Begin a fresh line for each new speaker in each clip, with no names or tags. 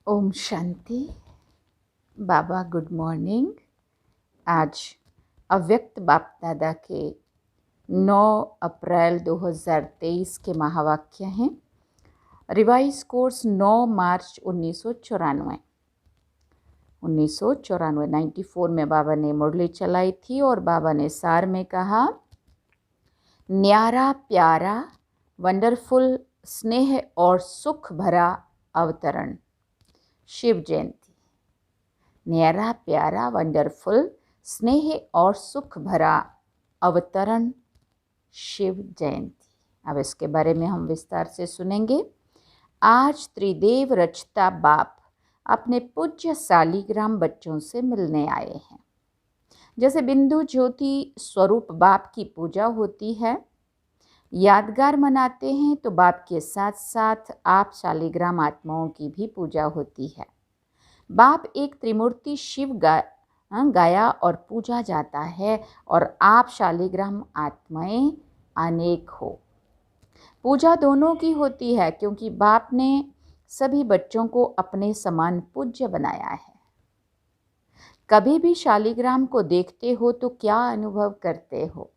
ओम शांति। बाबा good morning. आज अव्यक्त बाप दादा के 9 अप्रैल 2023 के महावाक्य हैं। रिवाइज कोर्स 9 मार्च 1994 94 में बाबा ने मुरली चलाई थी और बाबा ने सार में कहा, न्यारा प्यारा वंडरफुल स्नेह और सुख भरा अवतरण। शिव जयंती। न्यारा प्यारा वंडरफुल स्नेह और सुख भरा अवतरण शिव जयंती। अब इसके बारे में हम विस्तार से सुनेंगे। आज त्रिदेव रचता बाप अपने पूज्य शालिग्राम बच्चों से मिलने आए हैं। जैसे बिंदु ज्योति स्वरूप बाप की पूजा होती है, यादगार मनाते हैं, तो बाप के साथ साथ आप शालिग्राम आत्माओं की भी पूजा होती है। बाप एक त्रिमूर्ति शिव गाया और पूजा जाता है और आप शालिग्राम आत्माएं अनेक हो। पूजा दोनों की होती है क्योंकि बाप ने सभी बच्चों को अपने समान पूज्य बनाया है। कभी भी शालिग्राम को देखते हो तो क्या अनुभव करते हो?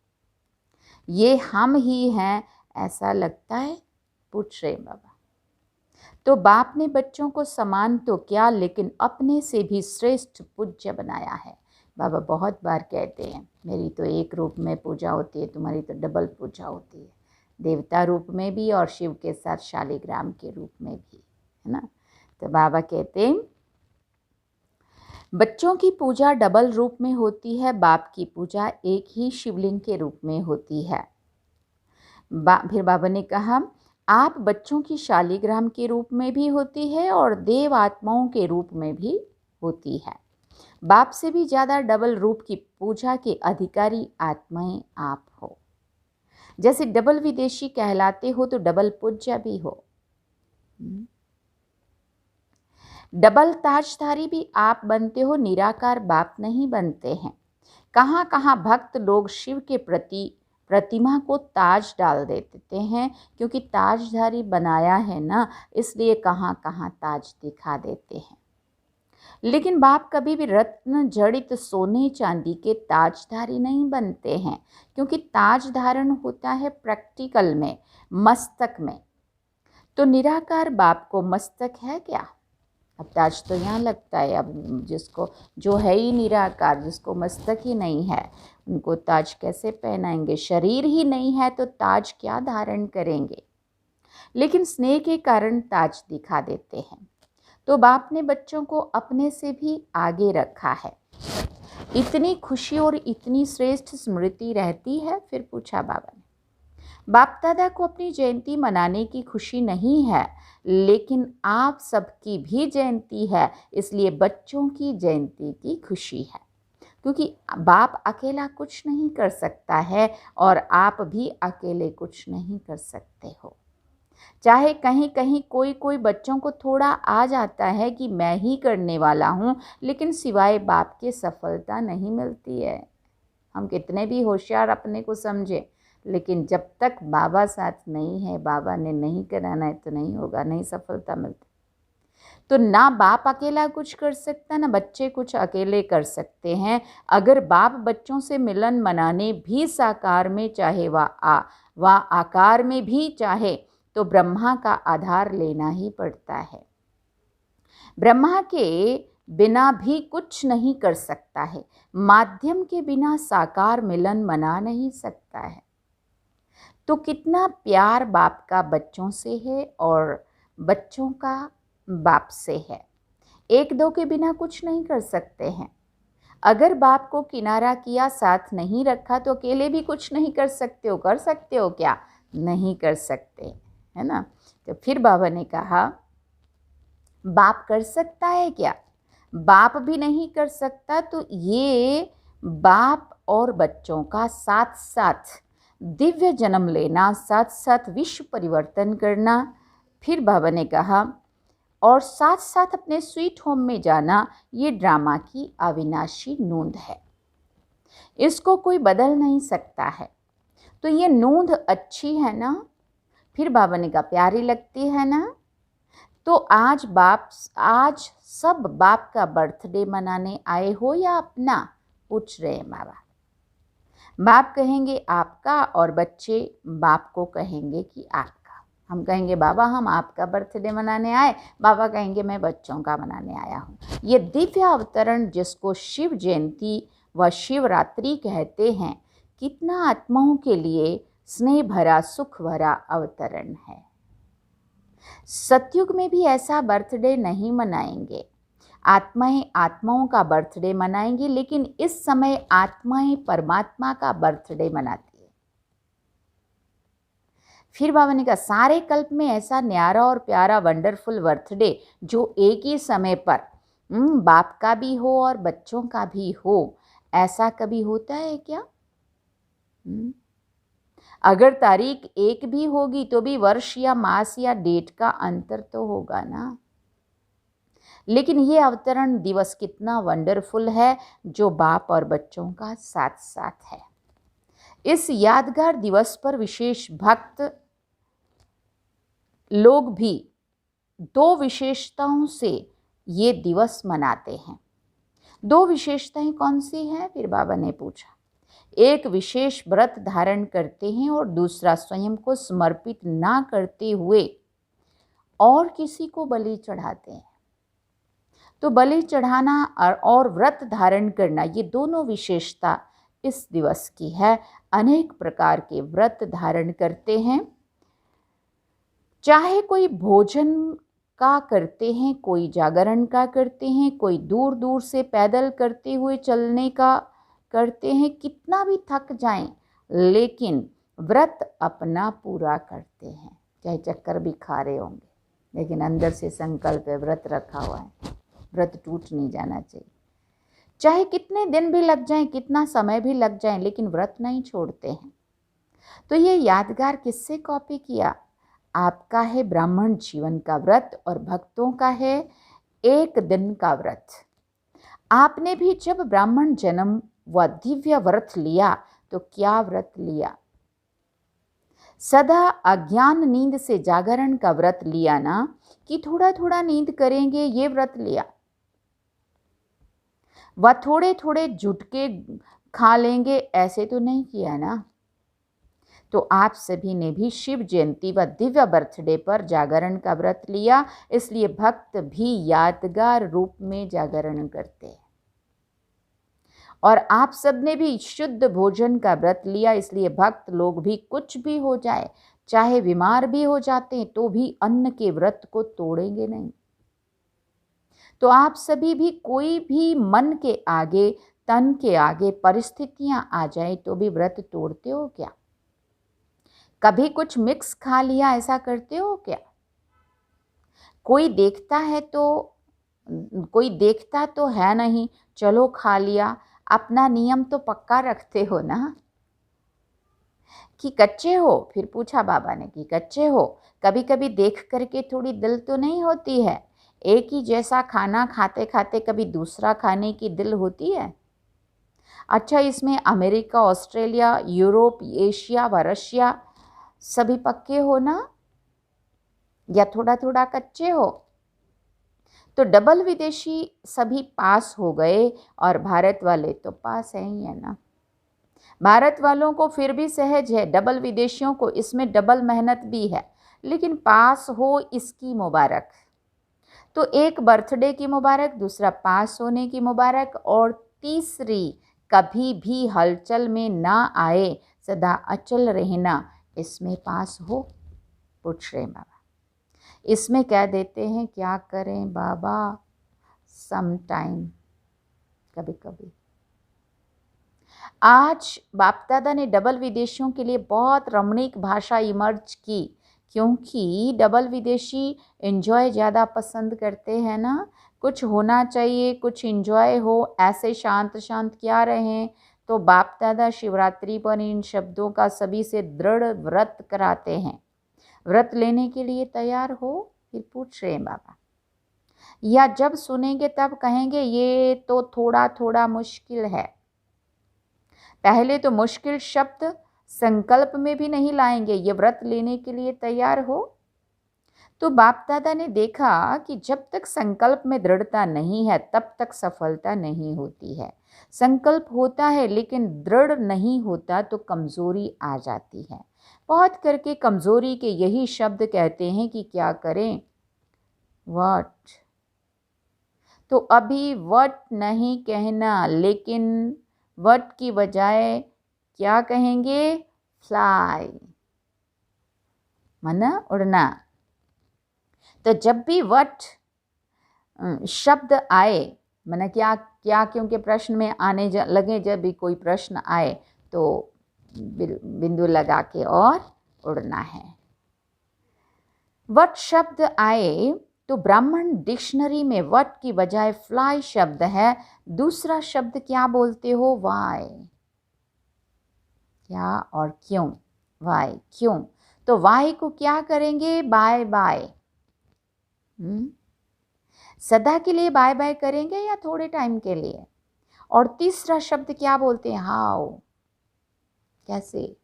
ये हम ही हैं ऐसा लगता है? पूछ रहे बाबा। तो बाप ने बच्चों को समान तो क्या, लेकिन अपने से भी श्रेष्ठ पूज्य बनाया है। बाबा बहुत बार कहते हैं, मेरी तो एक रूप में पूजा होती है, तुम्हारी तो डबल पूजा होती है, देवता रूप में भी और शिव के साथ शालिग्राम के रूप में भी, है ना। तो बाबा कहते हैं बच्चों की पूजा डबल रूप में होती है, बाप की पूजा एक ही शिवलिंग के रूप में होती है। फिर बाबा ने कहा, आप बच्चों की शालिग्राम के रूप में भी होती है और देव आत्माओं के रूप में भी होती है। बाप से भी ज़्यादा डबल रूप की पूजा के अधिकारी आत्माएं आप हो। जैसे डबल विदेशी कहलाते हो तो डबल पूज्य भी हो। डबल ताजधारी भी आप बनते हो, निराकार बाप नहीं बनते हैं। कहाँ कहाँ भक्त लोग शिव के प्रति प्रतिमा को ताज डाल देते हैं, क्योंकि ताजधारी बनाया है ना, इसलिए कहाँ कहाँ ताज दिखा देते हैं। लेकिन बाप कभी भी रत्न जड़ित सोने चांदी के ताजधारी नहीं बनते हैं, क्योंकि ताज धारण होता है प्रैक्टिकल में, मस्तक में। तो निराकार बाप को मस्तक है क्या? अब ताज तो यहाँ लगता है। अब जिसको जो है ही निराकार, जिसको मस्तक ही नहीं है, उनको ताज कैसे पहनाएंगे? शरीर ही नहीं है तो ताज क्या धारण करेंगे? लेकिन स्नेह के कारण ताज दिखा देते हैं। तो बाप ने बच्चों को अपने से भी आगे रखा है। इतनी खुशी और इतनी श्रेष्ठ स्मृति रहती है? फिर पूछा बाबा ने। बाप दादा को अपनी जयंती मनाने की खुशी नहीं है, लेकिन आप सबकी भी जयंती है, इसलिए बच्चों की जयंती की खुशी है। क्योंकि बाप अकेला कुछ नहीं कर सकता है और आप भी अकेले कुछ नहीं कर सकते हो। चाहे कहीं कहीं कोई बच्चों को थोड़ा आ जाता है कि मैं ही करने वाला हूँ, लेकिन सिवाय बाप के सफलता नहीं मिलती है। हम कितने भी होशियार अपने को समझे, लेकिन जब तक बाबा साथ नहीं है, बाबा ने नहीं कराना है, तो नहीं होगा, नहीं सफलता मिलती। तो ना बाप अकेला कुछ कर सकता, ना बच्चे कुछ अकेले कर सकते हैं। अगर बाप बच्चों से मिलन मनाने भी साकार में चाहे, वह आकार में भी चाहे, तो ब्रह्मा का आधार लेना ही पड़ता है। ब्रह्मा के बिना भी कुछ नहीं कर सकता है। माध्यम के बिना साकार मिलन मना नहीं सकता है। तो कितना प्यार बाप का बच्चों से है और बच्चों का बाप से है। एक दो के बिना कुछ नहीं कर सकते हैं। अगर बाप को किनारा किया, साथ नहीं रखा, तो अकेले भी कुछ नहीं कर सकते हो। कर सकते हो क्या? नहीं कर सकते, है ना। तो फिर बाबा ने कहा, बाप कर सकता है क्या? बाप भी नहीं कर सकता, तो ये बाप और बच्चों का साथ साथ दिव्य जन्म लेना, साथ साथ विश्व परिवर्तन करना। फिर बाबा ने कहा, और साथ साथ अपने स्वीट होम में जाना, ये ड्रामा की अविनाशी नोंद है। इसको कोई बदल नहीं सकता है। तो ये नोंद अच्छी है ना? फिर बाबा ने कहा, प्यारी लगती है ना? तो आज सब बाप का बर्थडे मनाने आए हो या अपना, पूछ रहे हैं बाबा। बाप कहेंगे आपका और बच्चे बाप को कहेंगे कि आपका। हम कहेंगे बाबा हम आपका बर्थडे मनाने आए, बाबा कहेंगे मैं बच्चों का मनाने आया हूँ। ये दिव्य अवतरण जिसको शिव जयंती व शिवरात्रि कहते हैं, कितना आत्माओं के लिए स्नेह भरा सुख भरा अवतरण है। सतयुग में भी ऐसा बर्थडे नहीं मनाएंगे, आत्माएं आत्माओं का बर्थडे मनाएंगी, लेकिन इस समय आत्माएं परमात्मा का बर्थडे मनाती है। फिर बाबा ने कहा सारे कल्प में ऐसा न्यारा और प्यारा वंडरफुल बर्थडे जो एक ही समय पर बाप का भी हो और बच्चों का भी हो, ऐसा कभी होता है क्या? अगर तारीख एक भी होगी तो भी वर्ष या मास या डेट का अंतर तो होगा ना। लेकिन ये अवतरण दिवस कितना वंडरफुल है जो बाप और बच्चों का साथ साथ है। इस यादगार दिवस पर विशेष भक्त लोग भी दो विशेषताओं से ये दिवस मनाते हैं। दो विशेषताएं कौन सी हैं? फिर बाबा ने पूछा। एक विशेष व्रत धारण करते हैं और दूसरा स्वयं को समर्पित ना करते हुए और किसी को बलि चढ़ाते हैं। तो बलि चढ़ाना और व्रत धारण करना, ये दोनों विशेषता इस दिवस की है। अनेक प्रकार के व्रत धारण करते हैं, चाहे कोई भोजन का करते हैं, कोई जागरण का करते हैं, कोई दूर दूर से पैदल करते हुए चलने का करते हैं, कितना भी थक जाएं लेकिन व्रत अपना पूरा करते हैं। चाहे चक्कर भी खा रहे होंगे लेकिन अंदर से संकल्प है, व्रत रखा हुआ है, व्रत टूट नहीं जाना चाहिए। चाहे कितने दिन भी लग जाएं, कितना समय भी लग जाए, लेकिन व्रत नहीं छोड़ते हैं। तो ये यादगार किससे कॉपी किया? आपका है ब्राह्मण जीवन का व्रत और भक्तों का है एक दिन का व्रत। आपने भी जब ब्राह्मण जन्म व दिव्य व्रत लिया तो क्या व्रत लिया? सदा अज्ञान नींद से जागरण का व्रत लिया ना, कि थोड़ा थोड़ा नींद करेंगे ये व्रत लिया, व थोड़े थोड़े झुटके खा लेंगे ऐसे तो नहीं किया ना। तो आप सभी ने भी शिव जयंती व दिव्य बर्थडे पर जागरण का व्रत लिया, इसलिए भक्त भी यादगार रूप में जागरण करते हैं। और आप सब ने भी शुद्ध भोजन का व्रत लिया, इसलिए भक्त लोग भी कुछ भी हो जाए, चाहे बीमार भी हो जाते हैं तो भी अन्न के व्रत को तोड़ेंगे नहीं। तो आप सभी भी कोई भी मन के आगे, तन के आगे परिस्थितियां आ जाए तो भी व्रत तोड़ते हो क्या? कभी कुछ मिक्स खा लिया ऐसा करते हो क्या? कोई देखता तो है नहीं, चलो खा लिया, अपना नियम तो पक्का रखते हो ना कि कच्चे हो? फिर पूछा बाबा ने कि कच्चे हो, कभी कभी देख करके थोड़ी दिल तो नहीं होती है? एक ही जैसा खाना खाते खाते कभी दूसरा खाने की दिल होती है? अच्छा, इसमें अमेरिका, ऑस्ट्रेलिया, यूरोप, एशिया व रशिया सभी पक्के हो ना, या थोड़ा थोड़ा कच्चे हो? तो डबल विदेशी सभी पास हो गए और भारत वाले तो पास है ही है ना। भारत वालों को फिर भी सहज है, डबल विदेशियों को इसमें डबल मेहनत भी है, लेकिन पास हो इसकी मुबारक। तो एक बर्थडे की मुबारक, दूसरा पास होने की मुबारक, और तीसरी कभी भी हलचल में ना आए, सदा अचल रहना, इसमें पास हो। पूछ रहे बाबा, इसमें कह देते हैं क्या करें बाबा, सम टाइम, कभी कभी। आज बाप दादा ने डबल विदेशियों के लिए बहुत रमणीक भाषा इमर्ज की, क्योंकि डबल विदेशी एंजॉय ज़्यादा पसंद करते हैं ना। कुछ होना चाहिए, कुछ एंजॉय हो, ऐसे शांत शांत क्या रहें। तो बाप दादा शिवरात्रि पर इन शब्दों का सभी से दृढ़ व्रत कराते हैं। व्रत लेने के लिए तैयार हो? फिर पूछ रहे हैं बाबा, या जब सुनेंगे तब कहेंगे ये तो थोड़ा थोड़ा मुश्किल है? पहले तो मुश्किल शब्द संकल्प में भी नहीं लाएंगे, ये व्रत लेने के लिए तैयार हो? तो बाप दादा ने देखा कि जब तक संकल्प में दृढ़ता नहीं है तब तक सफलता नहीं होती है। संकल्प होता है लेकिन दृढ़ नहीं होता तो कमजोरी आ जाती है। बहुत करके कमजोरी के यही शब्द कहते हैं कि क्या करें, व्हाट। तो अभी व्हाट नहीं कहना, लेकिन व्हाट की बजाय क्या कहेंगे, फ्लाई, माना उड़ना। तो जब भी व्हाट शब्द आए, माना क्या क्या, क्योंकि प्रश्न में आने लगे, जब भी कोई प्रश्न आए तो बिंदु लगा के और उड़ना है। व्हाट शब्द आए तो ब्राह्मण डिक्शनरी में व्हाट की बजाय फ्लाई शब्द है। दूसरा शब्द क्या बोलते हो, वाई, क्या और क्यों, वाई, क्यों। तो वाई को क्या करेंगे, बाय बाय। सदा के लिए बाय बाय करेंगे या थोड़े टाइम के लिए। और तीसरा शब्द क्या बोलते हैं, हाउ, कैसे।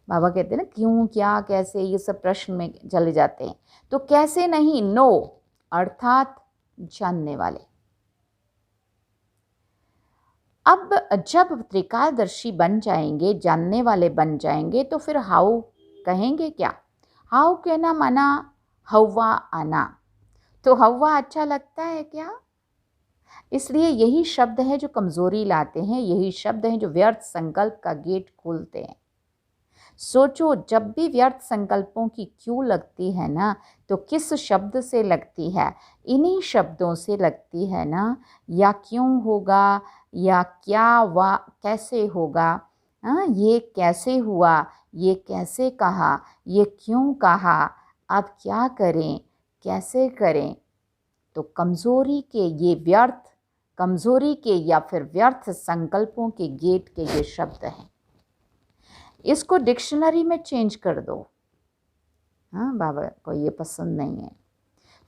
बाबा कहते हैं ना, क्यों, क्या, कैसे, ये सब प्रश्न में चले जाते हैं। तो कैसे नहीं, नो अर्थात जानने वाले। अब जब त्रिकालदर्शी बन जाएंगे, जानने वाले बन जाएंगे, तो फिर हाउ कहेंगे क्या। हाउ कहना माना हवा आना। तो हवा अच्छा लगता है क्या। इसलिए यही शब्द है जो कमजोरी लाते हैं, यही शब्द हैं जो व्यर्थ संकल्प का गेट खोलते हैं। सोचो, जब भी व्यर्थ संकल्पों की क्यों लगती है ना, तो किस शब्द से लगती है, इन्हीं शब्दों से लगती है ना। या क्यों होगा, या क्या वा कैसे होगा, ये कैसे हुआ, ये कैसे कहा, ये क्यों कहा, अब क्या करें, कैसे करें। तो कमजोरी के ये व्यर्थ, कमजोरी के या फिर व्यर्थ संकल्पों के गेट के ये शब्द हैं। इसको डिक्शनरी में चेंज कर दो। हाँ, बाबा को ये पसंद नहीं है।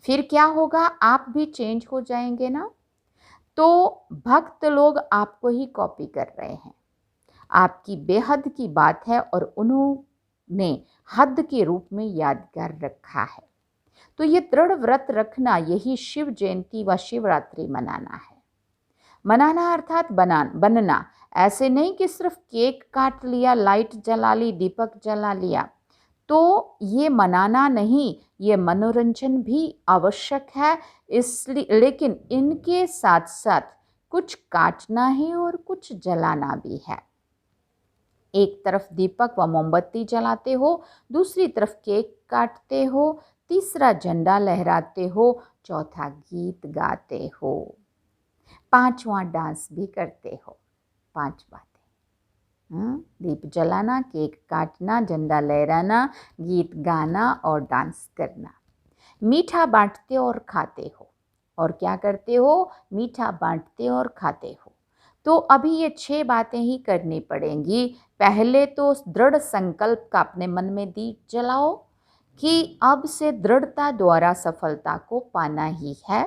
फिर क्या होगा, आप भी चेंज हो जाएंगे ना। तो भक्त लोग आपको ही कॉपी कर रहे हैं। आपकी बेहद की बात है और उन्होंने हद के रूप में यादगार रखा है। तो ये दृढ़ व्रत रखना, यही शिव जयंती व शिवरात्रि मनाना है। मनाना अर्थात बनना। ऐसे नहीं कि सिर्फ केक काट लिया, लाइट जला ली, दीपक जला लिया। तो ये मनाना नहीं, ये मनोरंजन भी आवश्यक है। इसलिए लेकिन इनके साथ साथ कुछ काटना है और कुछ जलाना भी है। एक तरफ दीपक व मोमबत्ती जलाते हो, दूसरी तरफ केक काटते हो, तीसरा झंडा लहराते हो, चौथा गीत गाते हो, पांचवा डांस भी करते हो। 5 बातें, दीप जलाना, केक काटना, झंडा लहराना, गीत गाना और डांस करना। मीठा बांटते और खाते हो। और क्या करते हो, मीठा बांटते और खाते हो। तो अभी ये 6 बातें ही करनी पड़ेंगी। पहले तो दृढ़ संकल्प का अपने मन में दीप जलाओ कि अब से दृढ़ता द्वारा सफलता को पाना ही है।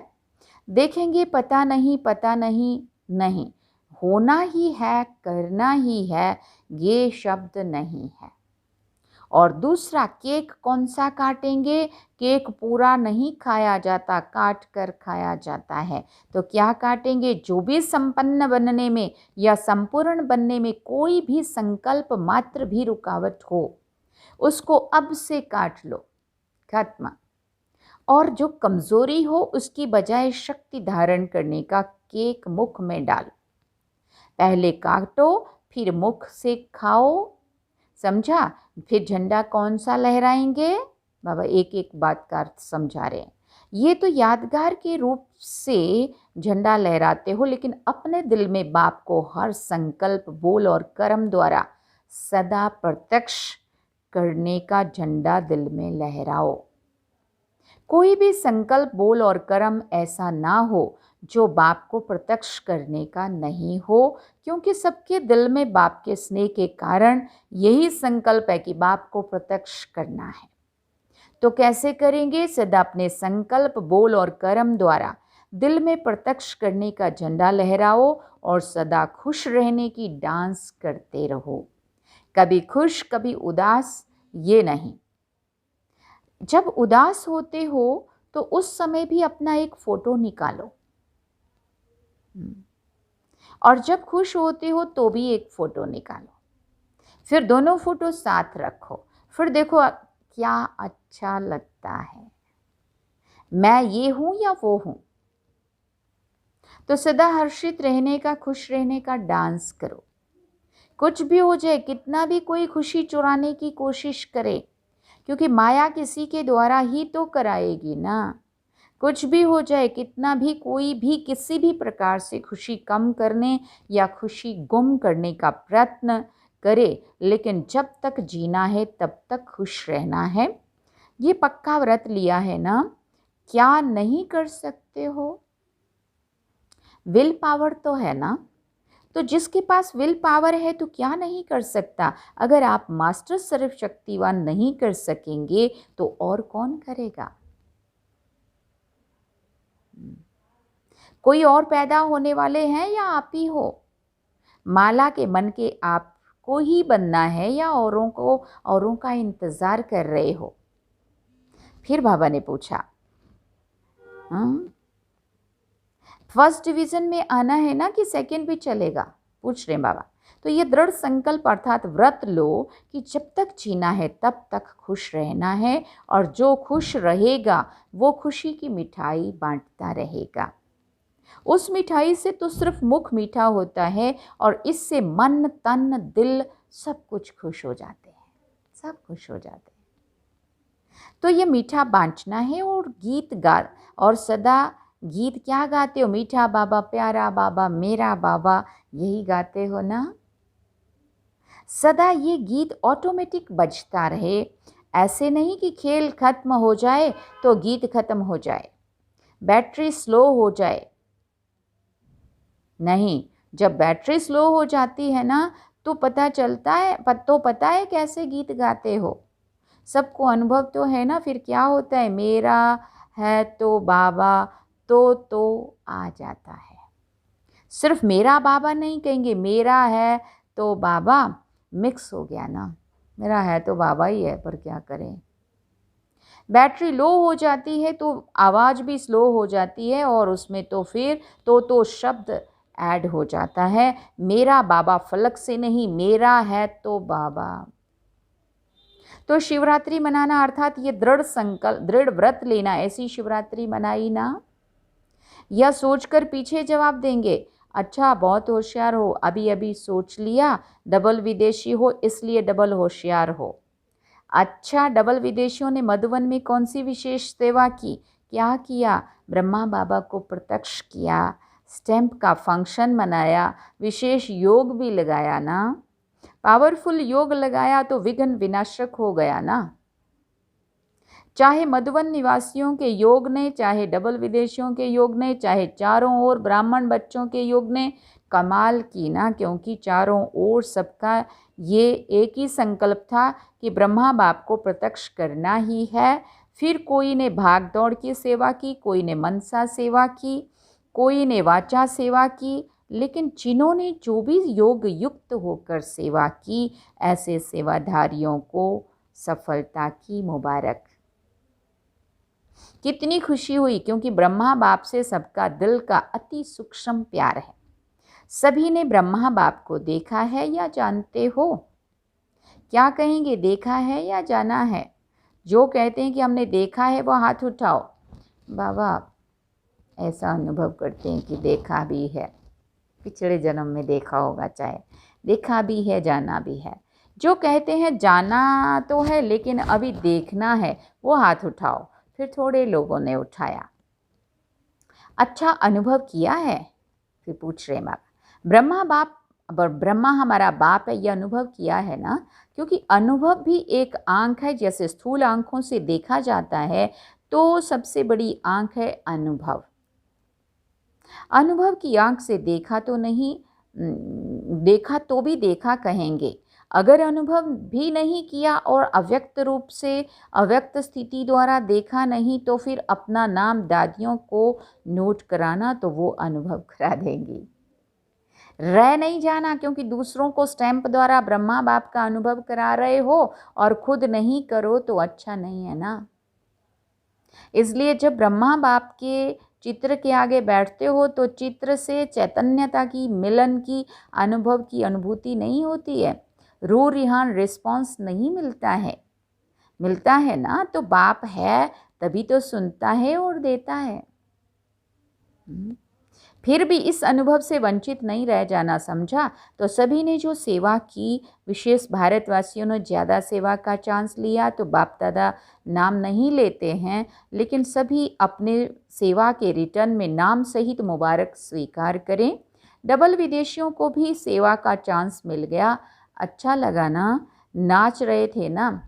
देखेंगे पता नहीं, पता नहीं, नहीं, होना ही है, करना ही है, ये शब्द नहीं है। और दूसरा, केक कौन सा काटेंगे, केक पूरा नहीं खाया जाता, काट कर खाया जाता है। तो क्या काटेंगे, जो भी संपन्न बनने में या संपूर्ण बनने में कोई भी संकल्प मात्र भी रुकावट हो, उसको अब से काट लो, खत्म। और जो कमजोरी हो उसकी बजाय शक्ति धारण करने का केक मुख में डालो। पहले काटो, फिर मुख से खाओ, समझा। फिर झंडा कौन सा लहराएंगे, बाबा एक एक बात का अर्थ समझा रहे हैं। ये तो यादगार के रूप से झंडा लहराते हो, लेकिन अपने दिल में बाप को हर संकल्प, बोल और कर्म द्वारा सदा प्रत्यक्ष करने का झंडा दिल में लहराओ। कोई भी संकल्प, बोल और कर्म ऐसा ना हो जो बाप को प्रत्यक्ष करने का नहीं हो, क्योंकि सबके दिल में बाप के स्नेह के कारण यही संकल्प है कि बाप को प्रत्यक्ष करना है। तो कैसे करेंगे, सदा अपने संकल्प, बोल और कर्म द्वारा दिल में प्रत्यक्ष करने का झंडा लहराओ और सदा खुश रहने की डांस करते रहो। कभी खुश, कभी उदास, ये नहीं। जब उदास होते हो तो उस समय भी अपना एक फोटो निकालो, और जब खुश होते हो तो भी एक फोटो निकालो, फिर दोनों फोटो साथ रखो, फिर देखो क्या अच्छा लगता है, मैं ये हूं या वो हूं। तो सदा हर्षित रहने का, खुश रहने का डांस करो। कुछ भी हो जाए, कितना भी कोई खुशी चुराने की कोशिश करे, क्योंकि माया किसी के द्वारा ही तो कराएगी ना। कुछ भी हो जाए, कितना भी कोई भी किसी भी प्रकार से खुशी कम करने या खुशी गुम करने का प्रयत्न करे, लेकिन जब तक जीना है तब तक खुश रहना है। ये पक्का व्रत लिया है ना, क्या नहीं कर सकते हो? विल पावर तो है ना, तो जिसके पास विल पावर है तो क्या नहीं कर सकता। अगर आप मास्टर सर्वशक्तिवान नहीं कर सकेंगे तो और कौन करेगा? कोई और पैदा होने वाले हैं या आप ही हो? माला के मन के आपको ही बनना है या औरों का इंतजार कर रहे हो? फिर बाबा ने पूछा, फर्स्ट डिवीजन में आना है ना कि सेकंड भी चलेगा? पूछ रहे बाबा। तो ये दृढ़ संकल्प अर्थात व्रत लो कि जब तक जीना है तब तक खुश रहना है, और जो खुश रहेगा वो खुशी की मिठाई बांटता रहेगा। उस मिठाई से तो सिर्फ मुख मीठा होता है, और इससे मन तन दिल सब कुछ खुश हो जाते हैं, सब खुश हो जाते हैं। तो ये मीठा बांटना है, और गीत गा, और सदा गीत क्या गाते हो? मीठा बाबा, प्यारा बाबा, मेरा बाबा, यही गाते हो ना। सदा ये गीत ऑटोमेटिक बजता रहे। ऐसे नहीं कि खेल खत्म हो जाए तो गीत खत्म हो जाए, बैटरी स्लो हो जाए। नहीं, जब बैटरी स्लो हो जाती है ना तो पता चलता है, पता है कैसे गीत गाते हो। सबको अनुभव तो है ना। फिर क्या होता है, मेरा है तो बाबा तो आ जाता है। सिर्फ मेरा बाबा नहीं कहेंगे, मेरा है तो बाबा मिक्स हो गया ना। मेरा है तो बाबा ही है, पर क्या करें। बैटरी लो हो जाती है तो आवाज़ भी स्लो हो जाती है, और उसमें तो फिर तो शब्द ऐड हो जाता है। मेरा बाबा फलक से नहीं, मेरा है तो बाबा। तो शिवरात्रि मनाना अर्थात ये दृढ़ संकल्प, दृढ़ व्रत लेना। ऐसी शिवरात्रि मनाई ना, या सोचकर पीछे जवाब देंगे, अच्छा बहुत होशियार हो, अभी अभी सोच लिया, डबल विदेशी हो इसलिए डबल होशियार हो। अच्छा, डबल विदेशियों ने मधुवन में कौन सी विशेष सेवा की? क्या किया? ब्रह्मा बाबा को प्रत्यक्ष किया, स्टैंप का फंक्शन मनाया, विशेष योग भी लगाया ना। पावरफुल योग लगाया तो विघ्न विनाशक हो गया ना। चाहे मधुवन निवासियों के योग ने, चाहे डबल विदेशियों के योग ने, चाहे चारों ओर ब्राह्मण बच्चों के योग ने कमाल की ना, क्योंकि चारों ओर सबका ये एक ही संकल्प था कि ब्रह्मा बाप को प्रत्यक्ष करना ही है। फिर कोई ने भाग दौड़ की सेवा की, कोई ने मनसा सेवा की, कोई ने वाचा सेवा की, लेकिन जिन्होंने जो भी योग युक्त होकर सेवा की, ऐसे सेवाधारियों को सफलता की मुबारक। कितनी खुशी हुई, क्योंकि ब्रह्मा बाप से सबका दिल का अति सूक्ष्म प्यार है। सभी ने ब्रह्मा बाप को देखा है या जानते हो? क्या कहेंगे, देखा है या जाना है? जो कहते हैं कि हमने देखा है वो हाथ उठाओ। बाबा ऐसा अनुभव करते हैं कि देखा भी है, पिछले जन्म में देखा होगा, चाहे देखा भी है जाना भी है। जो कहते हैं जाना तो है लेकिन अभी देखना है, वो हाथ उठाओ। फिर थोड़े लोगों ने उठाया। अच्छा अनुभव किया है? फिर पूछ रहे बाप, ब्रह्मा हमारा बाप है, ये अनुभव किया है ना? क्योंकि अनुभव भी एक आंख है। जैसे स्थूल आंखों से देखा जाता है, तो सबसे बड़ी आंख है अनुभव। अनुभव की आंख से देखा तो नहीं, देखा तो भी देखा कहेंगे। अगर अनुभव भी नहीं किया और अव्यक्त रूप से, अव्यक्त स्थिति द्वारा देखा नहीं, तो फिर अपना नाम दादियों को नोट कराना, तो वो अनुभव करा देंगी। रह नहीं जाना, क्योंकि दूसरों को स्टैंप द्वारा ब्रह्मा बाप का अनुभव करा रहे हो और खुद नहीं करो तो अच्छा नहीं है ना। इसलिए जब ब्रह्मा बाप के चित्र के आगे बैठते हो तो चित्र से चैतन्यता की, मिलन की, अनुभव की अनुभूति नहीं होती है, रूह रिहान रिस्पॉन्स नहीं मिलता है। मिलता है ना तो बाप है तभी तो सुनता है और देता है। फिर भी इस अनुभव से वंचित नहीं रह जाना समझा। तो सभी ने जो सेवा की, विशेष भारतवासियों ने ज़्यादा सेवा का चांस लिया तो बाप दादा नाम नहीं लेते हैं, लेकिन सभी अपने सेवा के रिटर्न में नाम सहित मुबारक स्वीकार करें। डबल विदेशियों को भी सेवा का चांस मिल गया। अच्छा लगा ना, नाच रहे थे ना।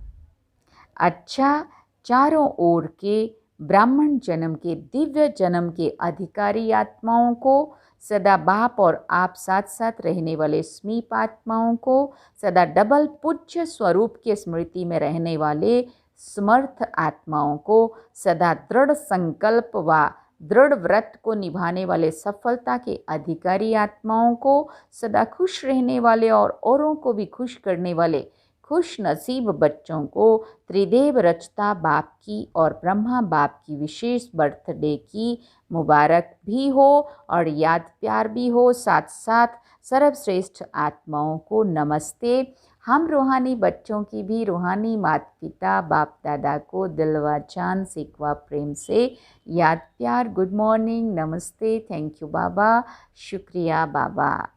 अच्छा, चारों ओर के ब्राह्मण जन्म के, दिव्य जन्म के अधिकारी आत्माओं को, सदा बाप और आप साथ साथ रहने वाले स्मीप आत्माओं को, सदा डबल पूज्य स्वरूप के स्मृति में रहने वाले समर्थ आत्माओं को, सदा दृढ़ संकल्प व दृढ़ व्रत को निभाने वाले सफलता के अधिकारी आत्माओं को, सदा खुश रहने वाले और औरों को भी खुश करने वाले खुश नसीब बच्चों को त्रिदेव रचता बाप की और ब्रह्मा बाप की विशेष बर्थडे की मुबारक भी हो और याद प्यार भी हो। साथ साथ सर्वश्रेष्ठ आत्माओं को नमस्ते। हम रूहानी बच्चों की भी रूहानी माता पिता बाप दादा को दिलवा चांद सिकवा प्रेम से याद प्यार, गुड मॉर्निंग, नमस्ते, थैंक यू बाबा, शुक्रिया बाबा।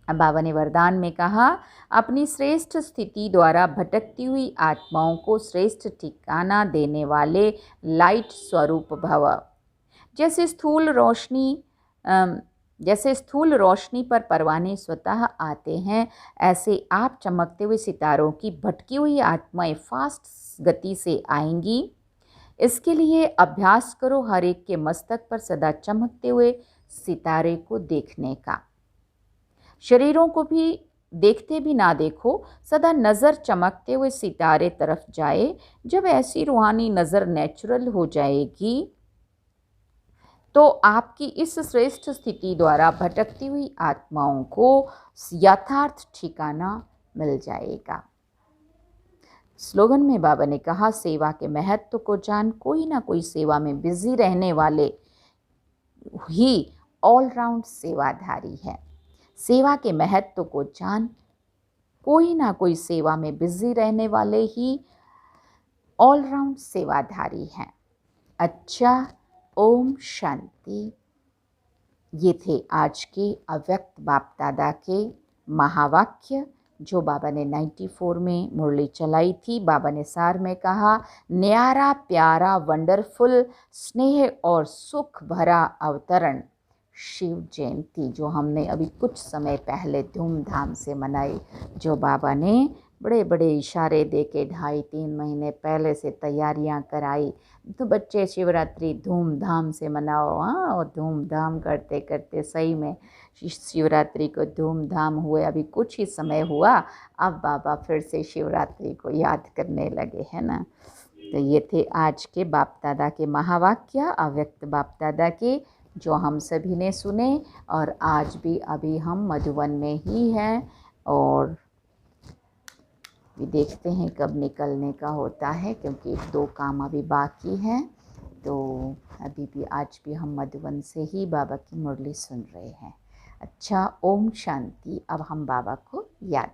बाबा ने वरदान में कहा, अपनी श्रेष्ठ स्थिति द्वारा भटकती हुई आत्माओं को श्रेष्ठ ठिकाना देने वाले लाइट स्वरूप भव। जैसे स्थूल रोशनी पर परवाने स्वतः आते हैं, ऐसे आप चमकते हुए सितारों की भटकी हुई आत्माएं फास्ट गति से आएंगी। इसके लिए अभ्यास करो हर एक के मस्तक पर सदा चमकते हुए सितारे को देखने का। शरीरों को भी देखते भी ना देखो, सदा नज़र चमकते हुए सितारे तरफ जाए। जब ऐसी रूहानी नज़र नेचुरल हो जाएगी तो आपकी इस श्रेष्ठ स्थिति द्वारा भटकती हुई आत्माओं को यथार्थ ठिकाना मिल जाएगा। स्लोगन में बाबा ने कहा, सेवा के महत्व को जान, कोई ना कोई सेवा में बिजी रहने वाले ही ऑलराउंड सेवाधारी है। सेवा के महत्व को जान, कोई ना कोई सेवा में बिजी रहने वाले ही ऑलराउंड सेवाधारी हैं। अच्छा, ओम शांति। ये थे आज के अव्यक्त बाप दादा के महावाक्य जो बाबा ने 94 में मुरली चलाई थी। बाबा ने सार में कहा, न्यारा प्यारा वंडरफुल स्नेह और सुख भरा अवतरण शिव जयंती, जो हमने अभी कुछ समय पहले धूमधाम से मनाई, जो बाबा ने बड़े बड़े इशारे दे के 2.5-3 महीने पहले से तैयारियां कराई। तो बच्चे शिवरात्रि धूमधाम से मनाओ। हाँ, और धूमधाम करते करते सही में शिवरात्रि को धूमधाम हुए। अभी कुछ ही समय हुआ, अब बाबा फिर से शिवरात्रि को याद करने लगे, है ना। तो ये थे आज के बाप दादा के महावाक्य, अव्यक्त बाप दादा के, जो हम सभी ने सुने। और आज भी अभी हम मधुबन में ही हैं और भी देखते हैं कब निकलने का होता है, क्योंकि 1-2 काम अभी बाकी हैं। तो अभी भी आज भी हम मधुबन से ही बाबा की मुरली सुन रहे हैं। अच्छा, ओम शांति। अब हम बाबा को याद